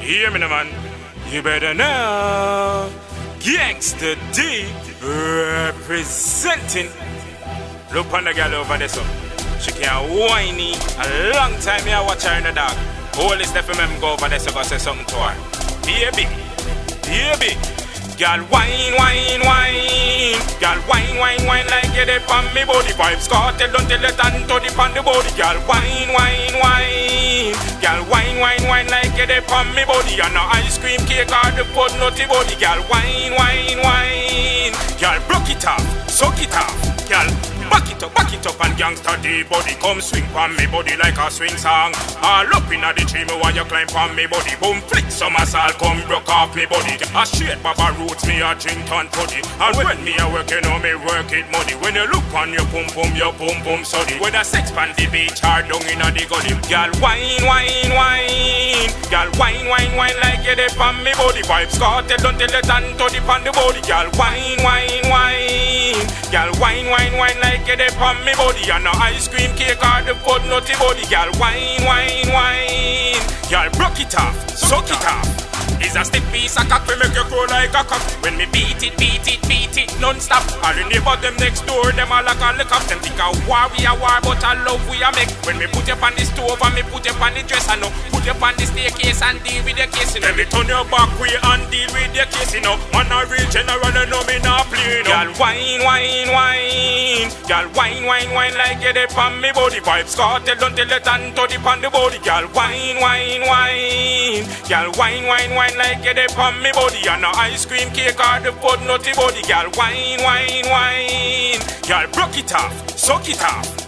Hear me, no man. You better know. Gangsta D representing. Look on the girl over there, so she can't whiny. A long time I watch her in the dark. All this stuff from go over there, so go say something to her. Baby, baby. Girl, wine, wine, wine. Girl, wine, wine, wine like you dip on me body. Vibes cartel, don't tell it and to dip on the body. Girl, wine, wine, wine. Girl, wine, wine, wine like you dip on me body. And no ice cream cake or the food nutty body. Girl, wine, wine, wine. Girl, broke it off, suck it off. Girl, back it up and gangsta D body. Come swing on me body like a swing song. All up in the tree, me while you climb on me body. Boom, flick some assault, come broke off me body. A straight baba roots, me a drink and toddy. And when me a work, you know me work it money. When you look on your pum pum soddy. With a sex pan the beach or down in the gully. Girl, wine, wine, wine. Girl, wine, wine, wine like you dip on me body. Vibes cartel, don't tell it and toddy on the body. Girl, wine, wine, wine. Girl, wine, wine, wine like you dip on me body. And no ice cream cake or the food nutty body. Girl, wine, wine, wine. Girl, broke it off, suck it off. It's a stiff piece of cock, we make you grow like a cock. When me beat it non-stop. All the neighbors them next door, them all like a lick up. Them think a war, we a war, but a love we a make. When me put you on the stove and me put you on the dresser, no. Put you on the staircase and deal with the case, you know. Then me turn your back way and deal with the case, you know. Man a real general, you know me not play, no. Girl, wine, wine, wine. Girl, wine, wine, wine like you dip on me body. Vibes cartel, don't tell it and to dip on the body. Girl, wine, wine, wine. Girl, wine, wine, wine like you dip on me body. And no ice cream cake or the food nutty body. Girl, wine, wine, wine. Girl, broke it off, suck it off.